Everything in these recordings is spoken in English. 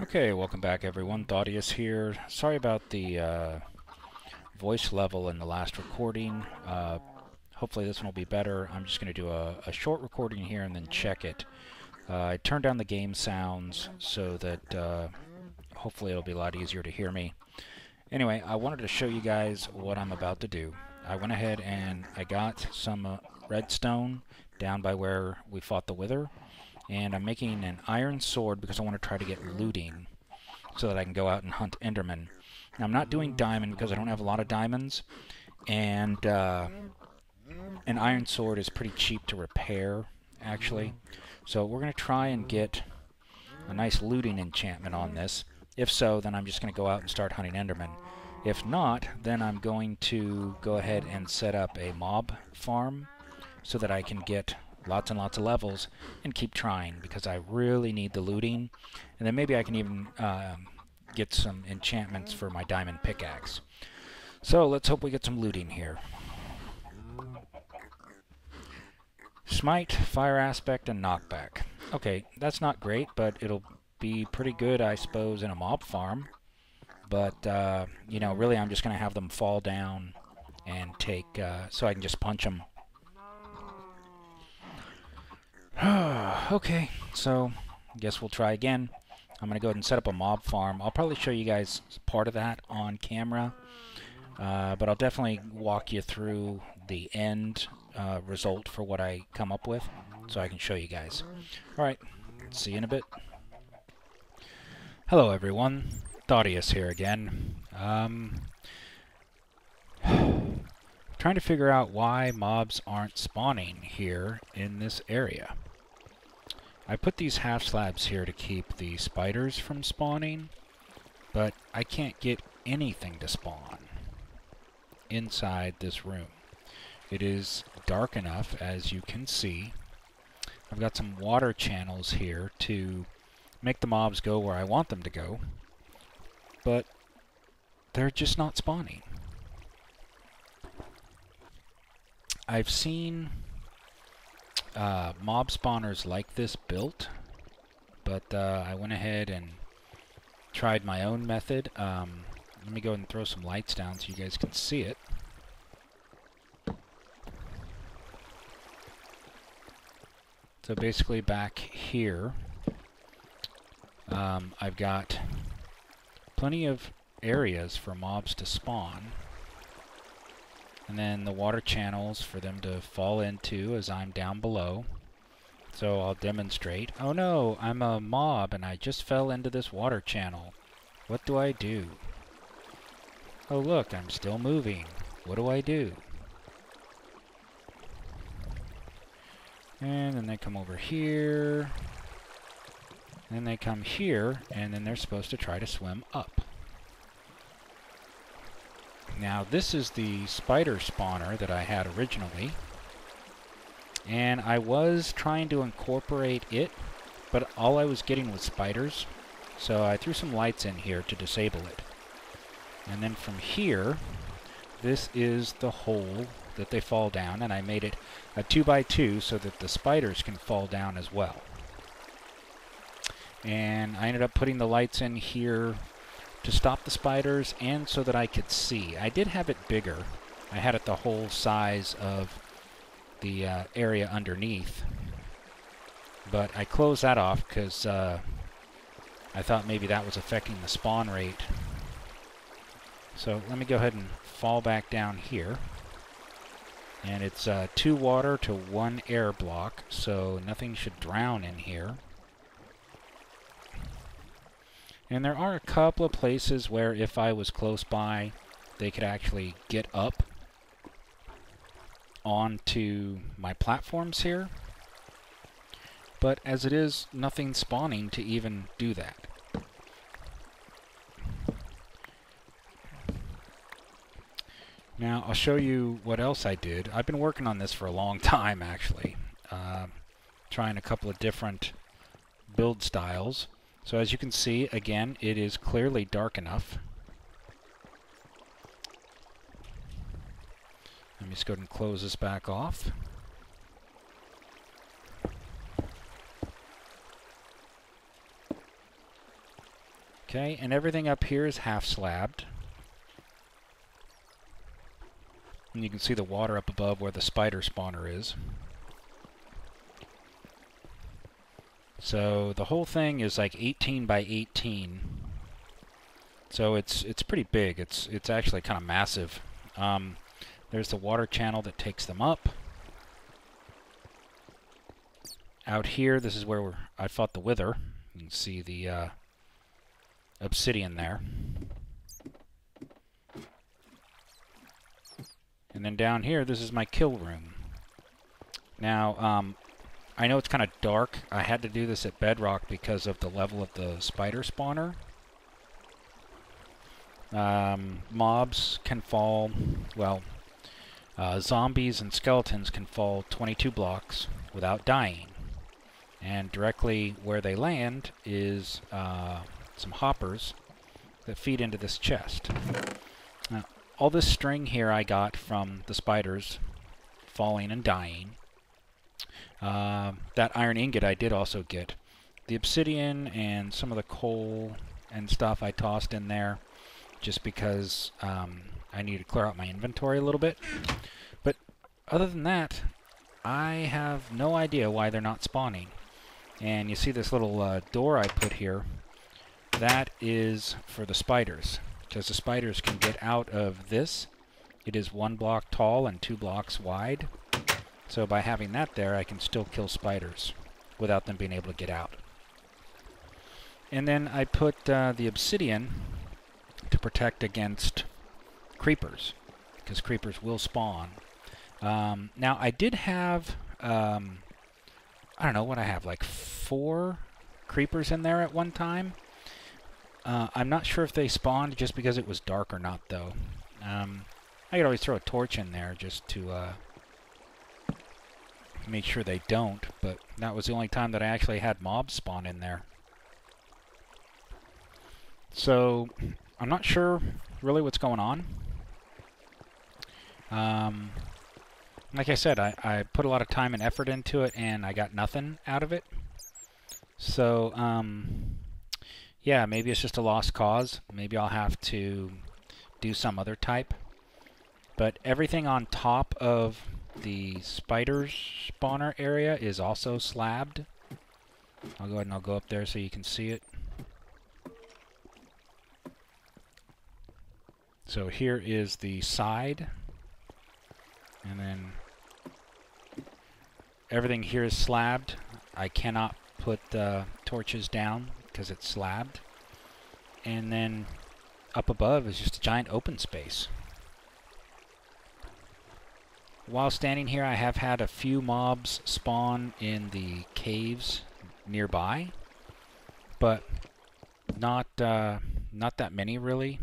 Okay, welcome back everyone. Thaddeus here. Sorry about the voice level in the last recording. Hopefully this one will be better. I'm just going to do a short recording here and then check it. I turned down the game sounds so that hopefully it'll be a lot easier to hear me. Anyway, I wanted to show you guys what I'm about to do. I went ahead and I got some redstone down by where we fought the Wither, and I'm making an iron sword because I want to try to get looting so that I can go out and hunt Enderman. Now, I'm not doing diamond because I don't have a lot of diamonds, and an iron sword is pretty cheap to repair, actually. So we're going to try and get a nice looting enchantment on this. If so, then I'm just going to go out and start hunting Enderman. If not, then I'm going to go ahead and set up a mob farm so that I can get lots and lots of levels and keep trying because I really need the looting. And then maybe I can even get some enchantments for my diamond pickaxe. So let's hope we get some looting here. Smite, fire aspect, and knockback. Okay, that's not great, but it'll be pretty good, I suppose, in a mob farm. But, you know, really I'm just going to have them fall down and take, so I can just punch them. Okay, so I guess we'll try again. I'm going to go ahead and set up a mob farm. I'll probably show you guys part of that on camera, but I'll definitely walk you through the end result for what I come up with so I can show you guys. Alright, see you in a bit. Hello everyone, Thaddeus here again. Trying to figure out why mobs aren't spawning here in this area. I put these half slabs here to keep the spiders from spawning, but I can't get anything to spawn inside this room. It is dark enough, as you can see. I've got some water channels here to make the mobs go where I want them to go, but they're just not spawning. I've seen mob spawners like this built, but I went ahead and tried my own method. Let me go ahead and throw some lights down so you guys can see it. So basically back here, I've got plenty of areas for mobs to spawn, and then the water channels for them to fall into as I'm down below. So I'll demonstrate. Oh no, I'm a mob and I just fell into this water channel. What do I do? Oh look, I'm still moving. What do I do? And then they come over here. And they come here, and then they're supposed to try to swim up. Now this is the spider spawner that I had originally, and I was trying to incorporate it, but all I was getting was spiders, so I threw some lights in here to disable it. And then from here, this is the hole that they fall down, and I made it a 2x2 so that the spiders can fall down as well. And I ended up putting the lights in here to stop the spiders and so that I could see. I did have it bigger. I had it the whole size of the area underneath. But I closed that off because I thought maybe that was affecting the spawn rate. So let me go ahead and fall back down here. And it's 2 water to 1 air block, so nothing should drown in here. And there are a couple of places where if I was close by, they could actually get up onto my platforms here. But as it is, nothing spawning to even do that. Now, I'll show you what else I did. I've been working on this for a long time, actually. Trying a couple of different build styles. So as you can see, again, it is clearly dark enough. Let me just go ahead and close this back off. Okay, and everything up here is half slabbed. And you can see the water up above where the spider spawner is. So the whole thing is like 18 by 18. So it's pretty big. It's actually kind of massive. There's the water channel that takes them up. Out here, this is where I fought the wither. You can see the obsidian there. And then down here, this is my kill room. Now, I know it's kind of dark. I had to do this at bedrock because of the level of the spider spawner. Mobs can fall, well, zombies and skeletons can fall 22 blocks without dying. And directly where they land is some hoppers that feed into this chest. Now, all this string here I got from the spiders falling and dying. That iron ingot I did also get. The obsidian and some of the coal and stuff I tossed in there just because I need to clear out my inventory a little bit. But other than that, I have no idea why they're not spawning. And you see this little door I put here. That is for the spiders, because the spiders can get out of this. It is 1 block tall and 2 blocks wide. So by having that there, I can still kill spiders without them being able to get out. And then I put the obsidian to protect against creepers, because creepers will spawn. Now, I did have, I don't know what I have, like 4 creepers in there at one time. I'm not sure if they spawned just because it was dark or not, though. I could always throw a torch in there just to make sure they don't, but that was the only time that I actually had mobs spawn in there. So, I'm not sure really what's going on. Like I said, I put a lot of time and effort into it, and I got nothing out of it. So, yeah, maybe it's just a lost cause. Maybe I'll have to do some other type. But everything on top of the spider spawner area is also slabbed. I'll go ahead and I'll go up there so you can see it. So here is the side. And then everything here is slabbed. I cannot put torches down because it's slabbed. And then up above is just a giant open space. While standing here, I have had a few mobs spawn in the caves nearby, but not that many really.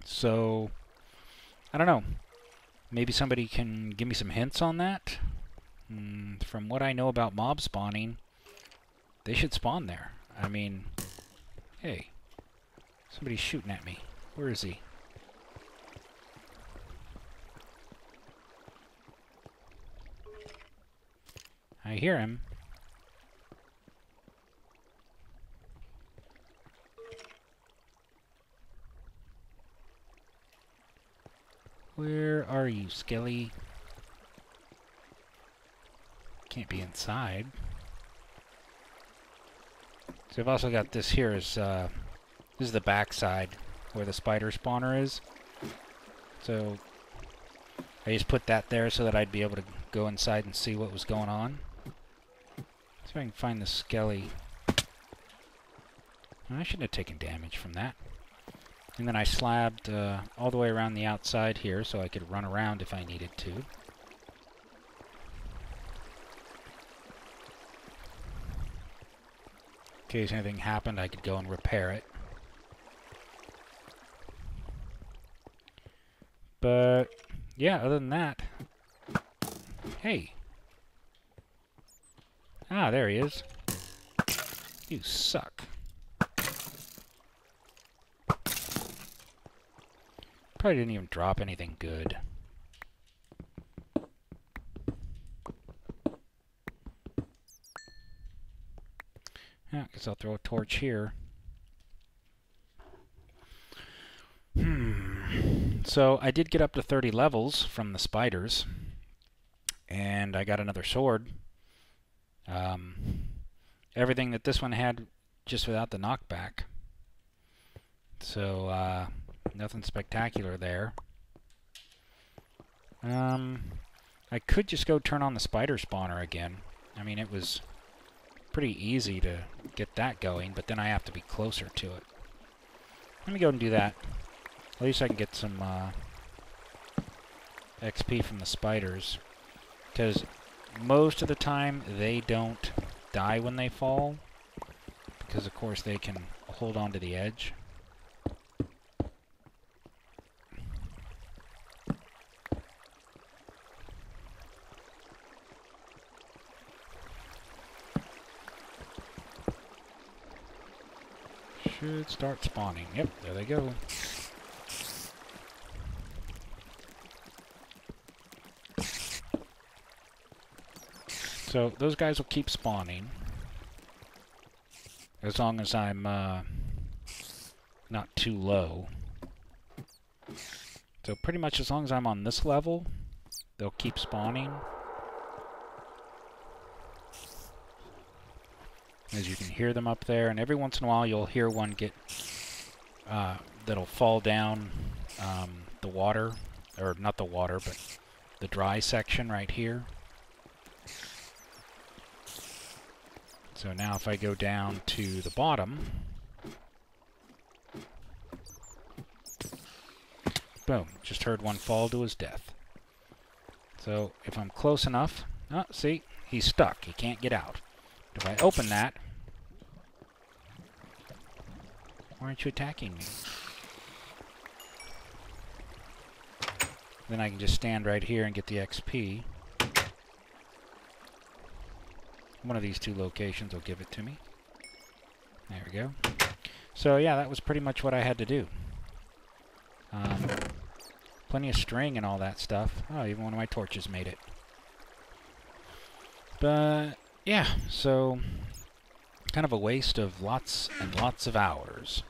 So I don't know. Maybe somebody can give me some hints on that. From what I know about mob spawning, they should spawn there. I mean, hey, somebody's shooting at me. Where is he? I hear him. Where are you, Skelly? Can't be inside. So I've also got this here is this is the back side where the spider spawner is. So I just put that there so that I'd be able to go inside and see what was going on. See if I can find the Skelly. I shouldn't have taken damage from that. And then I slabbed all the way around the outside here so I could run around if I needed to. In case anything happened, I could go and repair it. But, yeah, other than that... Hey! Ah, there he is. You suck. Probably didn't even drop anything good. Yeah, I guess I'll throw a torch here. So I did get up to 30 levels from the spiders, and I got another sword. Everything that this one had just without the knockback. So nothing spectacular there. I could just go turn on the spider spawner again. I mean, it was pretty easy to get that going, but then I have to be closer to it. Let me go and do that. At least I can get some XP from the spiders, because most of the time they don't die when they fall, because of course they can hold on to the edge. Should start spawning. Yep, there they go. So those guys will keep spawning as long as I'm not too low. So pretty much as long as I'm on this level, they'll keep spawning. As you can hear them up there, and every once in a while you'll hear one get that'll fall down the water, or not the water, but the dry section right here. So now if I go down to the bottom, boom, just heard one fall to his death. So if I'm close enough, oh, see, he's stuck, he can't get out. If I open that, why aren't you attacking me? Then I can just stand right here and get the XP. One of these two locations will give it to me. There we go. So yeah, that was pretty much what I had to do. Plenty of string and all that stuff. Oh, even one of my torches made it. But yeah, so kind of a waste of lots and lots of hours.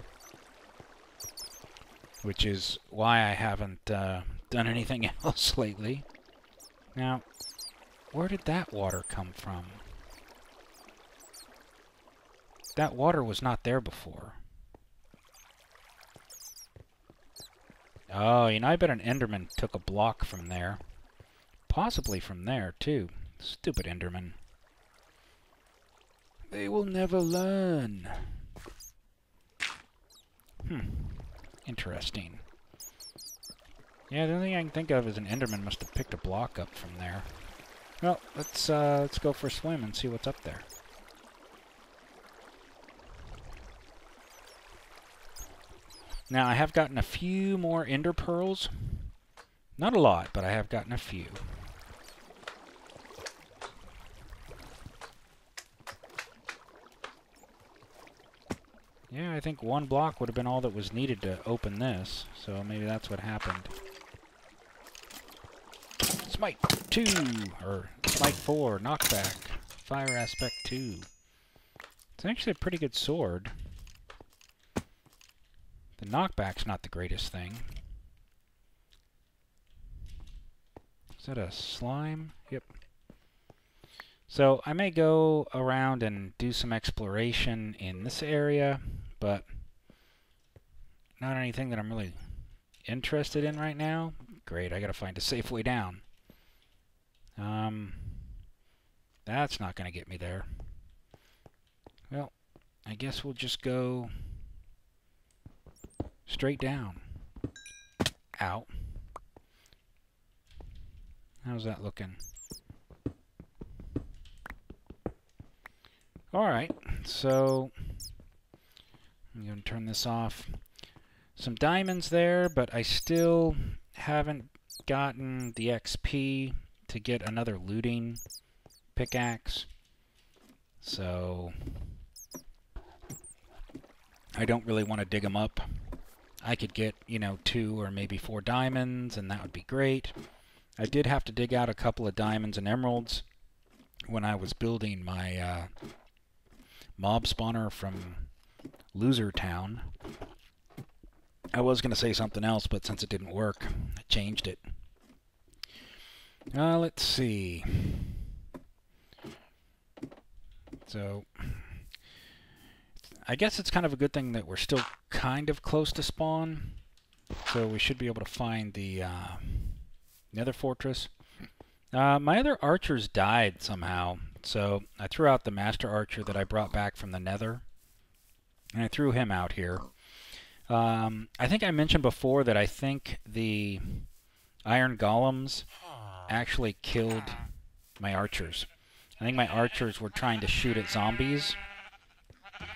Which is why I haven't done anything else lately. Now, where did that water come from? That water was not there before. Oh, you know, I bet an Enderman took a block from there. Possibly from there, too. Stupid Enderman. They will never learn. Interesting. Yeah, the only thing I can think of is an Enderman must have picked a block up from there. Well, let's go for a swim and see what's up there. Now, I have gotten a few more ender pearls. Not a lot, but I have gotten a few. Yeah, I think one block would have been all that was needed to open this, so maybe that's what happened. Smite 2, or Smite 4, knockback, fire aspect 2. It's actually a pretty good sword. The knockback's not the greatest thing. Is that a slime? Yep. So I may go around and do some exploration in this area, but not anything that I'm really interested in right now. Great, I gotta find a safe way down. That's not gonna get me there. Well, I guess we'll just go straight down. Ow. How's that looking? Alright, so I'm going to turn this off. Some diamonds there, but I still haven't gotten the XP to get another looting pickaxe. So I don't really want to dig them up. I could get, you know, 2 or maybe 4 diamonds, and that would be great. I did have to dig out a couple of diamonds and emeralds when I was building my mob spawner from Loser Town. I was going to say something else, but since it didn't work, I changed it. Let's see. So, I guess it's kind of a good thing that we're still kind of close to spawn. So we should be able to find the Nether fortress. My other archers died somehow, so I threw out the master archer that I brought back from the Nether, and I threw him out here. I think I mentioned before that I think the iron golems actually killed my archers. I think my archers were trying to shoot at zombies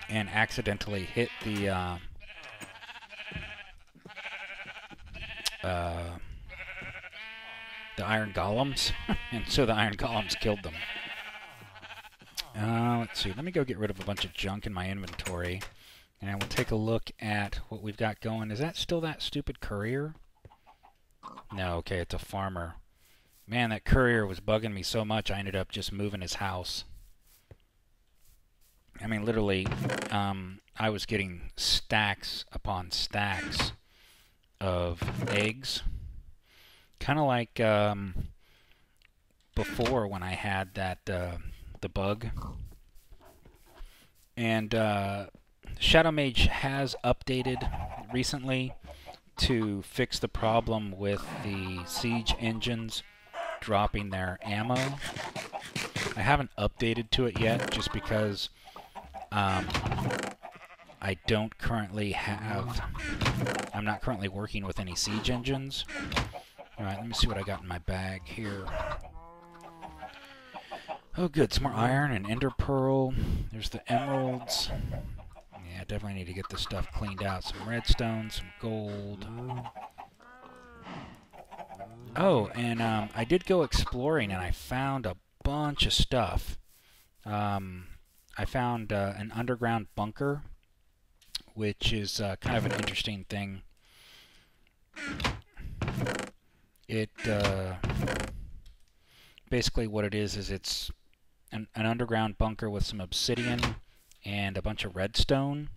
and accidentally hit the iron golems, and so the iron golems killed them. Let's see, let me go get rid of a bunch of junk in my inventory, and we'll take a look at what we've got going. Is that still that stupid courier? No, okay, it's a farmer. Man, that courier was bugging me so much I ended up just moving his house. I mean, literally, I was getting stacks upon stacks of eggs. Kind of like before when I had that the bug. And Shadow Mage has updated recently to fix the problem with the siege engines dropping their ammo. I haven't updated to it yet just because I don't currently have... I'm not currently working with any siege engines. Alright, let me see what I got in my bag here. Oh good, some more iron and ender pearl. There's the emeralds. Yeah, definitely need to get this stuff cleaned out. Some redstone, some gold. Oh, and I did go exploring and I found a bunch of stuff. I found an underground bunker, which is kind of an interesting thing. It basically what it is it's an underground bunker with some obsidian and a bunch of redstone.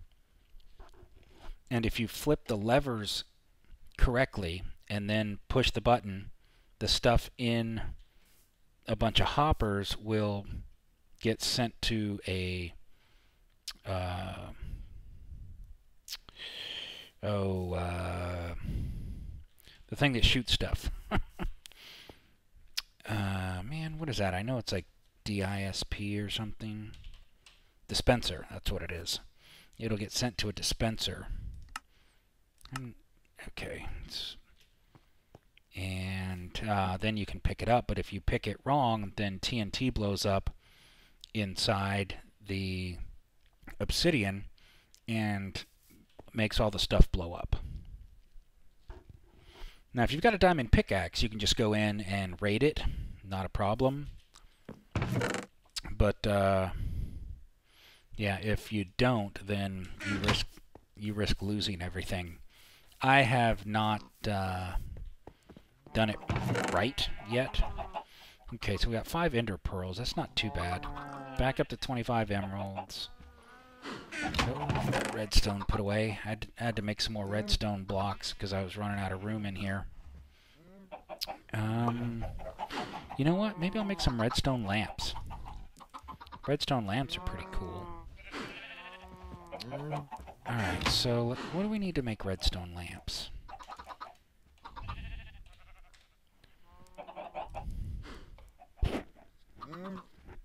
And if you flip the levers correctly and then push the button, the stuff in a bunch of hoppers will get sent to a the thing that shoots stuff. Man, what is that? I know it's like DISP or something. Dispenser, that's what it is. It'll get sent to a dispenser. Okay. And then you can pick it up, but if you pick it wrong, then TNT blows up inside the obsidian and makes all the stuff blow up. Now, if you've got a diamond pickaxe, you can just go in and raid it. Not a problem. But, yeah, if you don't, then you risk losing everything. I have not done it right yet. Okay, so we got 5 ender pearls. That's not too bad. Back up to 25 emeralds. Oh, redstone put away. I had to make some more redstone blocks because I was running out of room in here. You know what? Maybe I'll make some redstone lamps. Redstone lamps are pretty cool. Alright, so what do we need to make redstone lamps?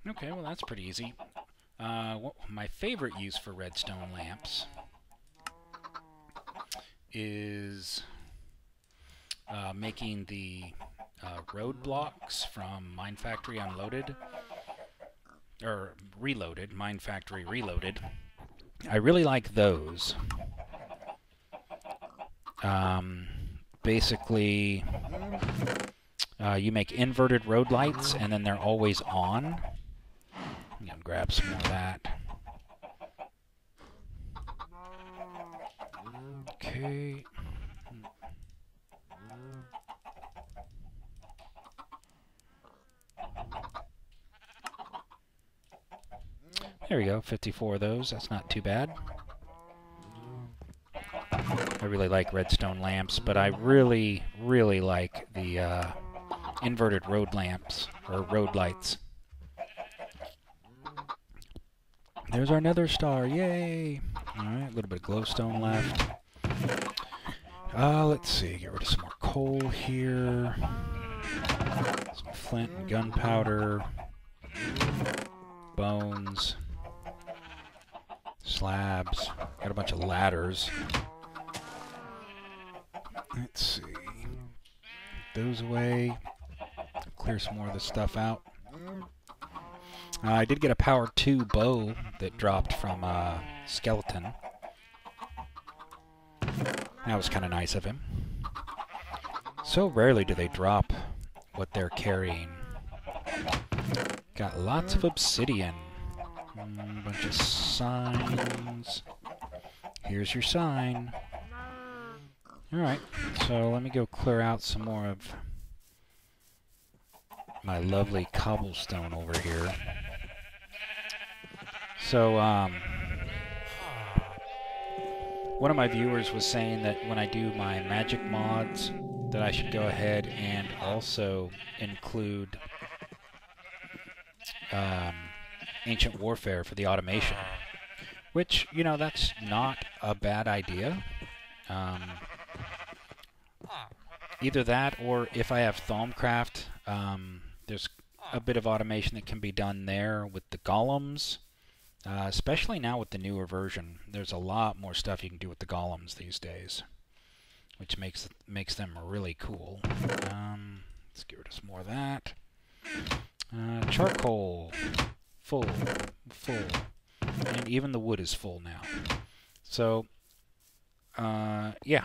Okay, well that's pretty easy. My favorite use for redstone lamps is making the road blocks from Mine Factory Unloaded, or Reloaded, Mine Factory Reloaded. I really like those. Basically, you make inverted road lights and then they're always on. I'm gonna grab some more of that. Okay. There we go, 54 of those. That's not too bad. I really like redstone lamps, but I really, really like the inverted road lamps, or road lights. There's our nether star, yay! Alright, a little bit of glowstone left. Let's see, get rid of some more coal here. Some flint and gunpowder. Bones. Slabs. Got a bunch of ladders. Let's see. Put those away. Clear some more of this stuff out. I did get a power 2 bow that dropped from Skeleton. That was kind of nice of him. So rarely do they drop what they're carrying. Got lots of obsidian. A bunch of signs. Here's your sign. Alright, so let me go clear out some more of my lovely cobblestone over here. So, one of my viewers was saying that when I do my magic mods, that I should go ahead and also include Ancient Warfare for the automation. Which, you know, that's not a bad idea. Either that, or if I have Thaumcraft, there's a bit of automation that can be done there with the golems. Especially now with the newer version, there's a lot more stuff you can do with the golems these days, which makes them really cool. Let's get rid of some more of that. Charcoal, full, and even the wood is full now. So, yeah,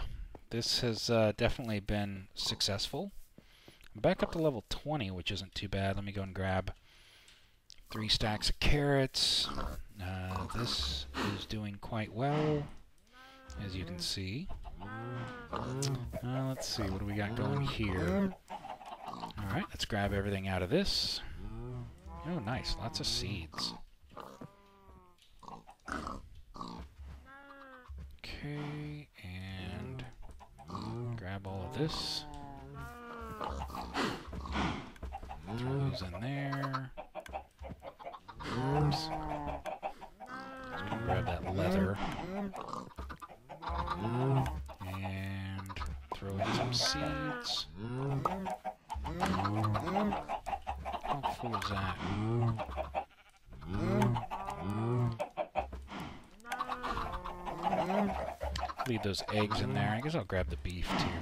this has definitely been successful. I'm back up to level 20, which isn't too bad. Let me go and grab 3 stacks of carrots. This is doing quite well, as you can see. Let's see, what do we got going here? Alright, let's grab everything out of this. Oh, nice, lots of seeds. Okay, and grab all of this. Throw those in there. Oops. Just gonna grab that leather. And throw in some seeds. How full is that? Leave those eggs in there. I guess I'll grab the beef too.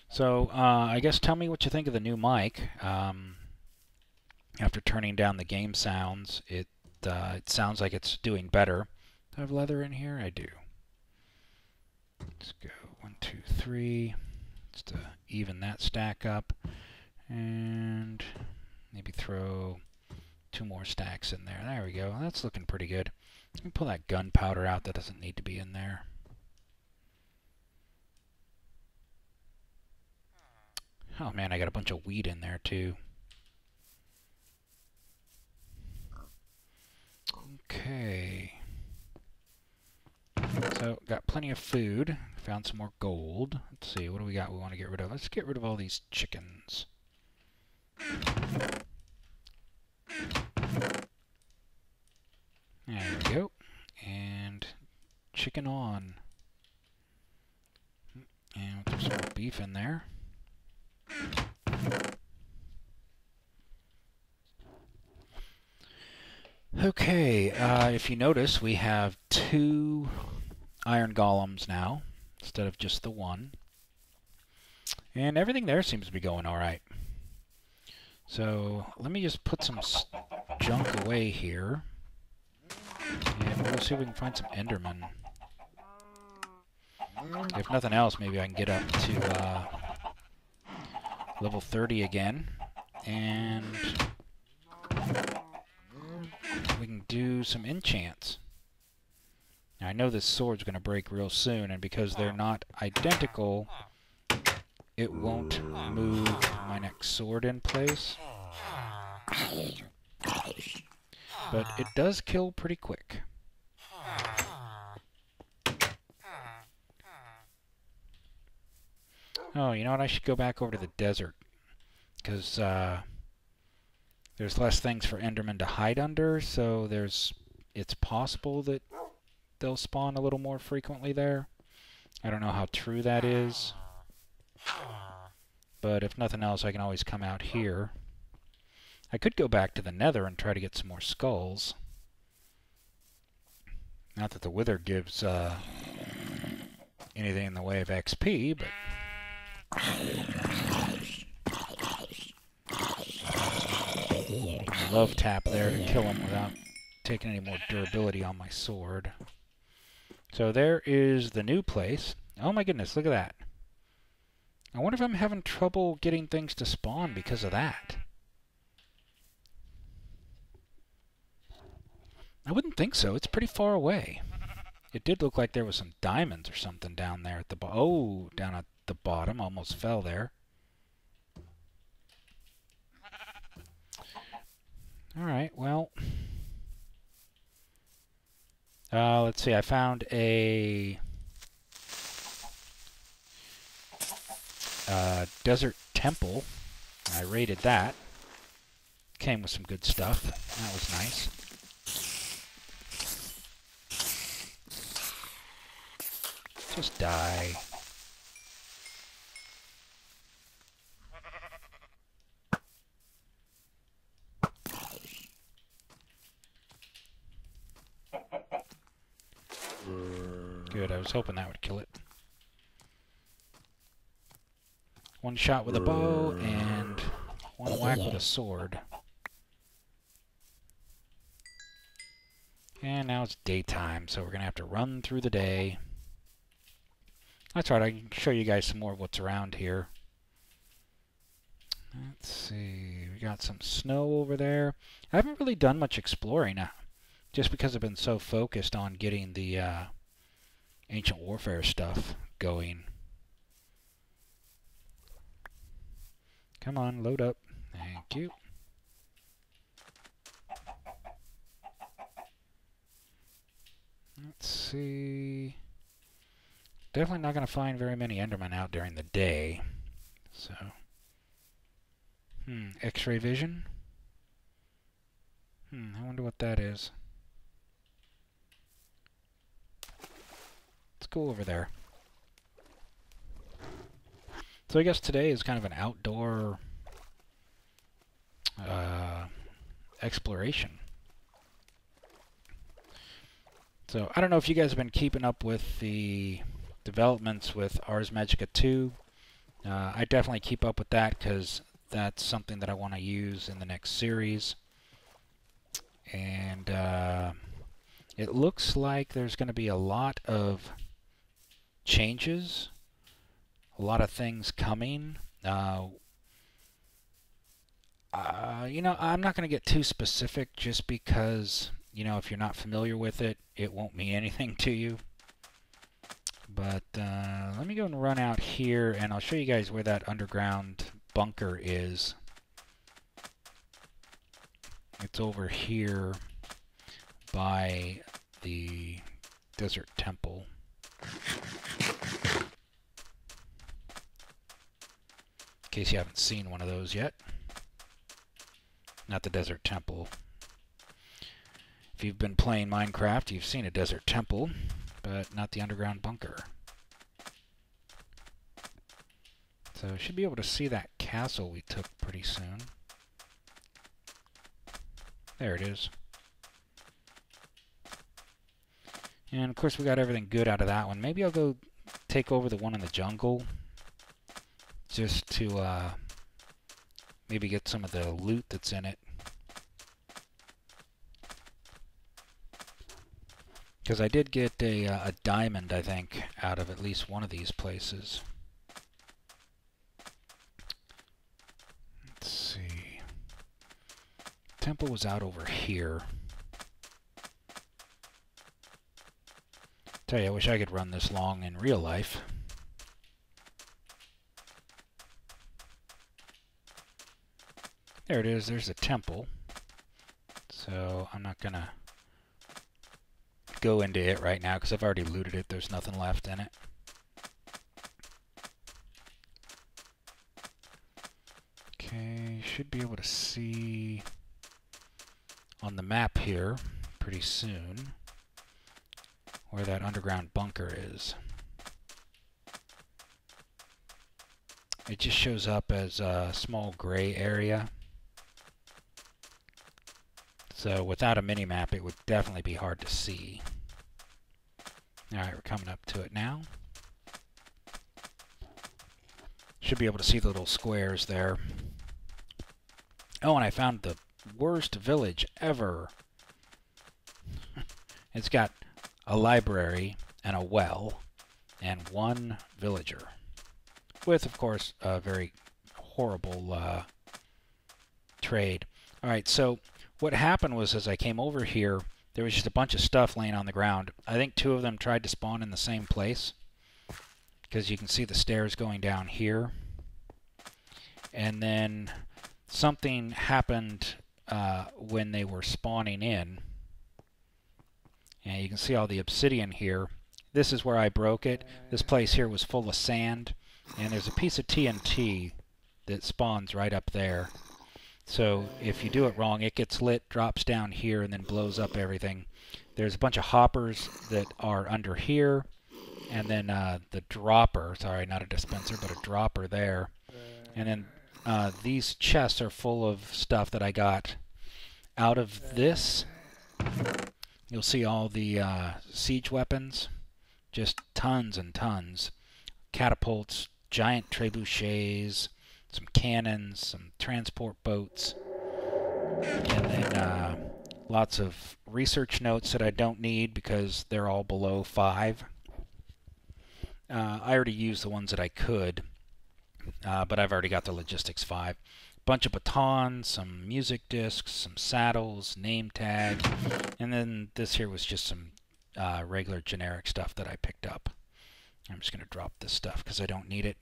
So, I guess tell me what you think of the new mic. After turning down the game sounds, it sounds like it's doing better. Do I have leather in here? I do. Let's go 1, 2, 3. Just to even that stack up. And maybe throw 2 more stacks in there. There we go. That's looking pretty good. Let me pull that gunpowder out. That doesn't need to be in there. Oh man, I got a bunch of wheat in there too. Okay. So, got plenty of food. Found some more gold. Let's see, what do we got we want to get rid of? Let's get rid of all these chickens. There we go. And chicken on. And we'll throw some more beef in there. Okay, if you notice, we have 2 iron golems now, instead of just the 1. And everything there seems to be going alright. So, let me just put some junk away here. And we'll see if we can find some endermen. If nothing else, maybe I can get up to level 30 again. And we can do some enchants. Now, I know this sword's going to break real soon, and because they're not identical, it won't move my next sword in place. but it does kill pretty quick. Oh, you know what? I should go back over to the desert, because there's less things for Endermen to hide under, so it's possible that they'll spawn a little more frequently there. I don't know how true that is, but if nothing else, I can always come out here. I could go back to the Nether and try to get some more skulls. Not that the Wither gives anything in the way of XP, but... Love tap there to kill him without taking any more durability on my sword. So there is the new place. Oh my goodness, look at that. I wonder if I'm having trouble getting things to spawn because of that. I wouldn't think so. It's pretty far away. It did look like there was some diamonds or something down there at the bottom. Oh, down at the bottom. Almost fell there. Alright, well. Let's see. I found a desert temple. I raided that. Came with some good stuff. That was nice. Just die. Good, I was hoping that would kill it. One shot with a bow and one whack with a sword. And now it's daytime, so we're going to have to run through the day. That's right, I can show you guys some more of what's around here. Let's see, we got some snow over there. I haven't really done much exploring, just because I've been so focused on getting the Ancient Warfare stuff going. Come on, load up. Thank you. Let's see. Definitely not going to find very many Endermen out during the day. So, X-ray vision? I wonder what that is. Let's go over there. So I guess today is kind of an outdoor exploration. So I don't know if you guys have been keeping up with the developments with Ars Magica 2. I definitely keep up with that because that's something that I want to use in the next series. And it looks like there's going to be a lot of changes, a lot of things coming. You know, I'm not going to get too specific just because, you know, if you're not familiar with it, it won't mean anything to you. But let me go and run out here, and I'll show you guys where that underground bunker is. It's over here by the desert temple. In case you haven't seen one of those yet. Not the desert temple. If you've been playing Minecraft, you've seen a desert temple, but not the underground bunker. So should be able to see that castle we took pretty soon. There it is. And of course we got everything good out of that one. Maybe I'll go take over the one in the jungle just to maybe get some of the loot that's in it. Because I did get a diamond, I think, out of at least one of these places. Let's see. Temple was out over here. Tell you, I wish I could run this long in real life. There it is. There's the temple. Let's So I'm not going to go into it right now because I've already looted it. There's nothing left in it. Okay, should be able to see on the map here pretty soon where that underground bunker is. It just shows up as a small gray area. So without a mini-map, it would definitely be hard to see. Alright, we're coming up to it now. Should be able to see the little squares there. Oh, and I found the worst village ever. It's got a library and a well and one villager. With, of course, a very horrible trade. Alright, so what happened was as I came over here, there was just a bunch of stuff laying on the ground. I think two of them tried to spawn in the same place, because you can see the stairs going down here. And then something happened when they were spawning in. And you can see all the obsidian here. This is where I broke it. This place here was full of sand. And there's a piece of TNT that spawns right up there. So if you do it wrong, it gets lit, drops down here, and then blows up everything. There's a bunch of hoppers that are under here. And then the dropper, sorry, not a dispenser, but a dropper there. And then these chests are full of stuff that I got out of this. You'll see all the siege weapons, just tons and tons. Catapults, giant trebuchets, some cannons, some transport boats, and then lots of research notes that I don't need because they're all below 5. I already used the ones that I could, but I've already got the logistics 5. Bunch of batons, some music discs, some saddles, name tags, and then this here was just some regular generic stuff that I picked up. I'm just going to drop this stuff because I don't need it.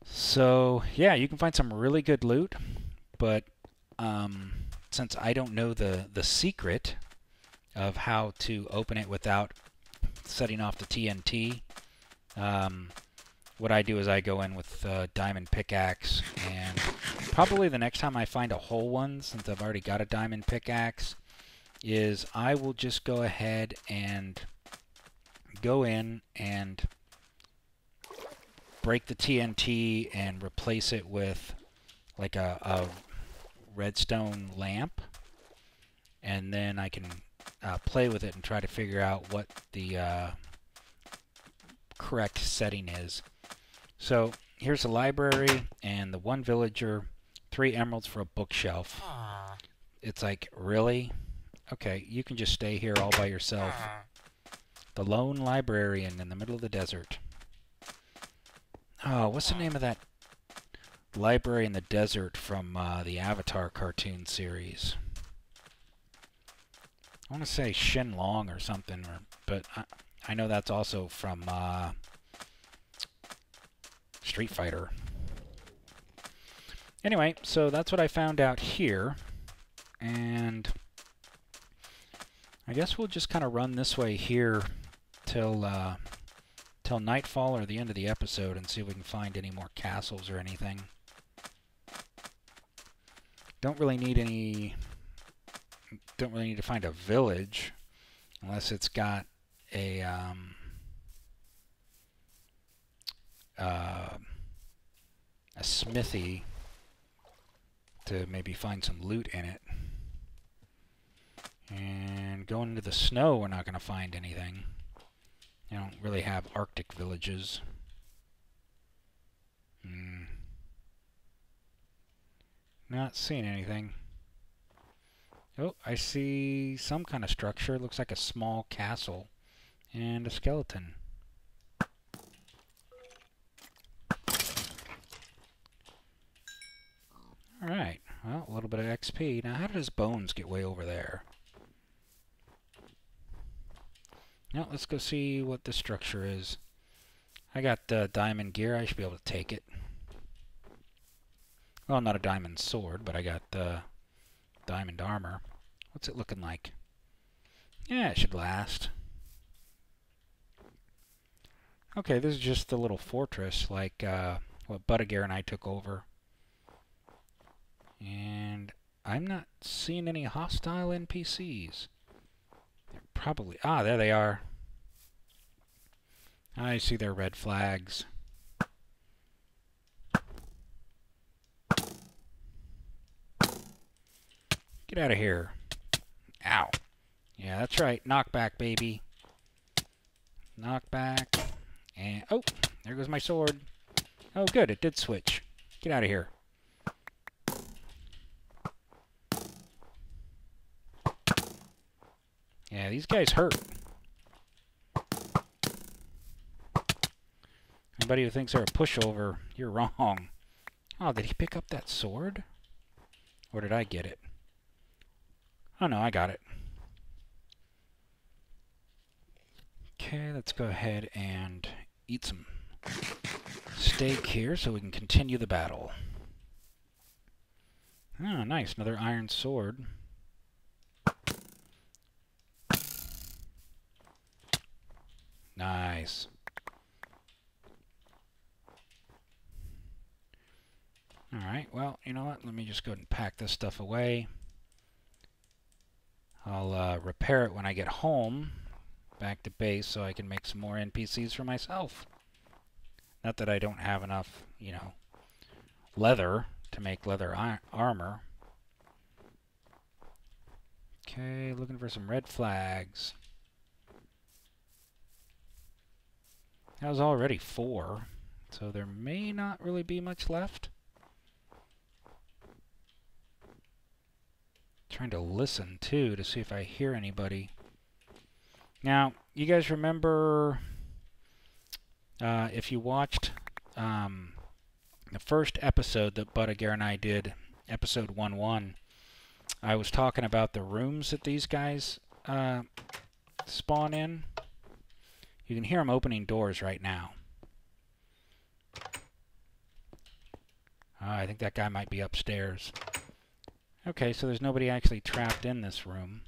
So yeah, you can find some really good loot, but since I don't know the secret of how to open it without setting off the TNT, what I do is I go in with diamond pickaxe, and probably the next time I find a whole one, since I've already got a diamond pickaxe, is I will just go ahead and go in and break the TNT and replace it with like a redstone lamp, and then I can play with it and try to figure out what the correct setting is. So here's the library and the one villager, 3 emeralds for a bookshelf. It's like, really? Okay, you can just stay here all by yourself. The lone librarian in the middle of the desert. Oh, what's the name of that library in the desert from the Avatar cartoon series? I want to say Shenlong or something, but I know that's also from Street Fighter. Anyway, so that's what I found out here, and I guess we'll just kind of run this way here till nightfall or the end of the episode and see if we can find any more castles or anything. Don't really need to find a village unless it's got a smithy to maybe find some loot in it. And going into the snow, we're not going to find anything. You don't really have Arctic villages. Not seeing anything. Oh, I see some kind of structure. Looks like a small castle and a skeleton. Alright, well, a little bit of XP. Now, how does Bones get way over there? Now, let's go see what the structure is. I got diamond gear. I should be able to take it. Well, not a diamond sword, but I got the diamond armor. What's it looking like? Yeah, it should last. Okay, this is just the little fortress like what Buttigier and I took over. And I'm not seeing any hostile NPCs. Probably. Ah, there they are. I see their red flags. Get out of here. Ow. Yeah, that's right. Knockback, baby. Knockback. And, oh, there goes my sword. Oh, good. It did switch. Get out of here. Yeah, these guys hurt. Anybody who thinks they're a pushover, you're wrong. Oh, did he pick up that sword? Or did I get it? Oh, no, I got it. Okay, let's go ahead and eat some steak here so we can continue the battle. Oh, nice. Another iron sword. Nice. Alright, well, you know what? Let me just go ahead and pack this stuff away. I'll repair it when I get home, back to base, so I can make some more NPCs for myself. Not that I don't have enough, you know, leather to make leather armor. Okay, looking for some red flags. That was already 4, so there may not really be much left. Trying to listen, too, to see if I hear anybody. Now, you guys remember, if you watched the first episode that Buttigier and I did, episode 1-1, I was talking about the rooms that these guys spawn in. You can hear them opening doors right now. I think that guy might be upstairs. Okay, so there's nobody actually trapped in this room.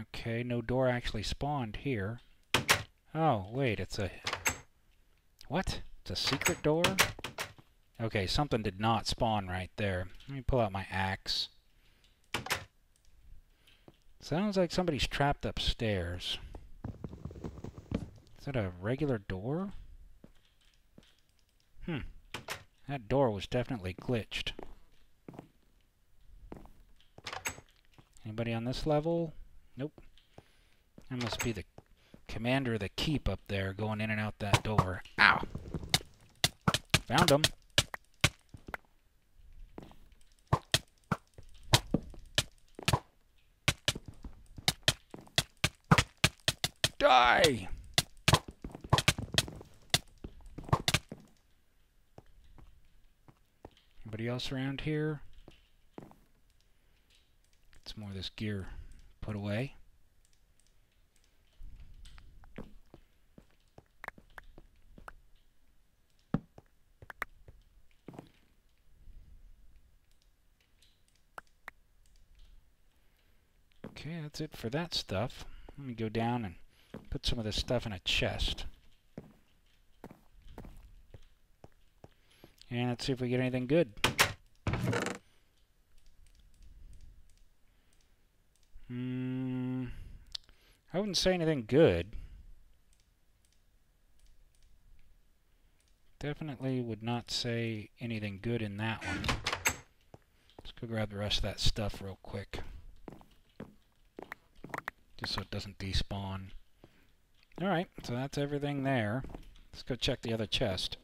Okay, no door actually spawned here. Oh, wait, it's a... What? It's a secret door? Okay, something did not spawn right there. Let me pull out my axe. Sounds like somebody's trapped upstairs. Is that a regular door? That door was definitely glitched. Anybody on this level? Nope. That must be the commander of the keep up there going in and out that door. Ow! Found him. Die! Anybody else around here? Get some more of this gear put away. Okay, that's it for that stuff. Let me go down and put some of this stuff in a chest. And let's see if we get anything good. I wouldn't say anything good. Definitely would not say anything good in that one. Let's go grab the rest of that stuff real quick. Just so it doesn't despawn. Alright, so that's everything there. Let's go check the other chest.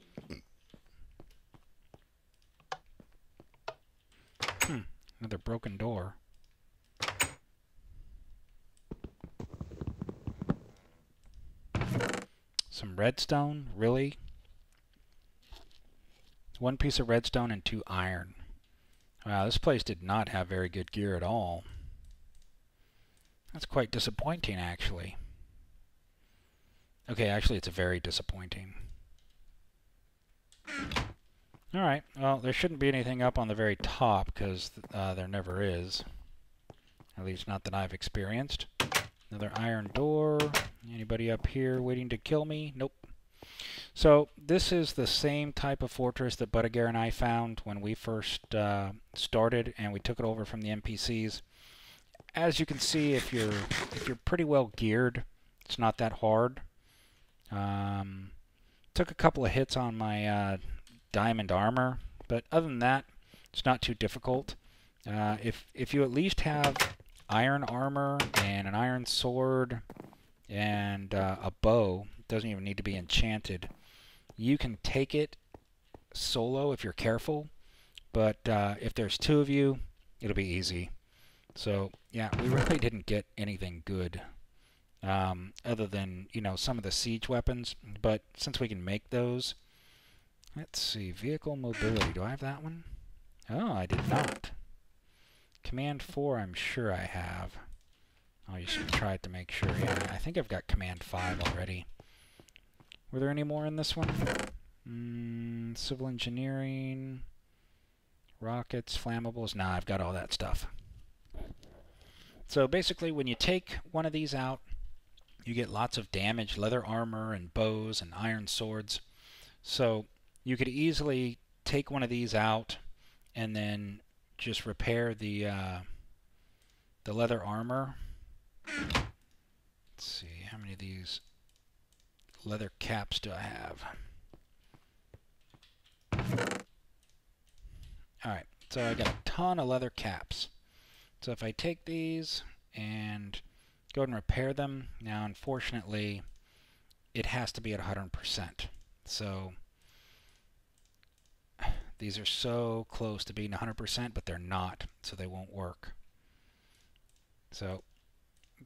Another broken door. Some redstone? Really? 1 piece of redstone and 2 iron. Wow, this place did not have very good gear at all. That's quite disappointing, actually. Okay, actually, it's very disappointing. Alright, well, there shouldn't be anything up on the very top, because there never is. At least not that I've experienced. Another iron door. Anybody up here waiting to kill me? Nope. So this is the same type of fortress that Buttagar and I found when we first started, and we took it over from the NPCs. As you can see, if you're pretty well geared, it's not that hard. Took a couple of hits on my diamond armor, but other than that, it's not too difficult. If you at least have iron armor and an iron sword and a bow, it doesn't even need to be enchanted, you can take it solo if you're careful, but if there's two of you, it'll be easy. So yeah, we really didn't get anything good other than, you know, some of the siege weapons, but since we can make those, let's see, vehicle mobility, do I have that one? Oh, I did not. Command 4, I'm sure I have. I'll just try it to make sure. Yeah, I think I've got Command 5 already. Were there any more in this one? Civil engineering, rockets, flammables. Nah, I've got all that stuff. So basically, when you take one of these out, you get lots of damage, leather armor and bows and iron swords. So you could easily take one of these out and then just repair the leather armor. Let's see, how many of these leather caps do I have? Alright, so I got a ton of leather caps. So if I take these and go ahead and repair them, now unfortunately it has to be at 100%. So these are so close to being 100%, but they're not, so they won't work. So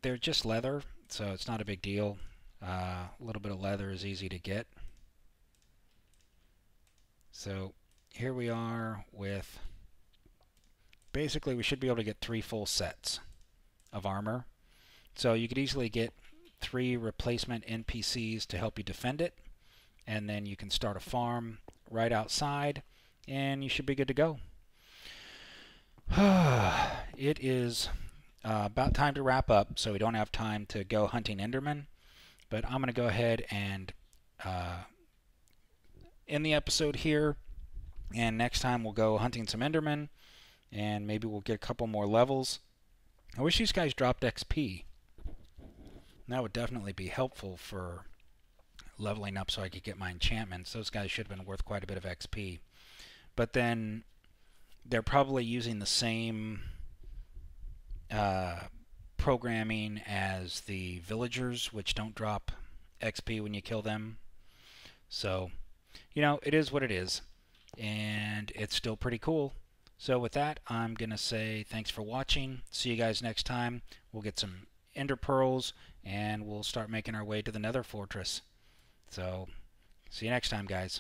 they're just leather, so it's not a big deal. A little bit of leather is easy to get. So here we are with, basically we should be able to get 3 full sets of armor. So you could easily get 3 replacement NPCs to help you defend it, and then you can start a farm right outside, and you should be good to go. It is about time to wrap up, so we don't have time to go hunting Enderman, but I'm going to go ahead and end the episode here, and next time we'll go hunting some Endermen, and maybe we'll get a couple more levels. I wish these guys dropped XP. That would definitely be helpful for leveling up so I could get my enchantments. Those guys should have been worth quite a bit of XP. But then they're probably using the same programming as the villagers, which don't drop XP when you kill them. So, you know, it is what it is. And it's still pretty cool. So with that, I'm going to say thanks for watching. See you guys next time. We'll get some ender pearls, and we'll start making our way to the Nether Fortress. So, see you next time, guys.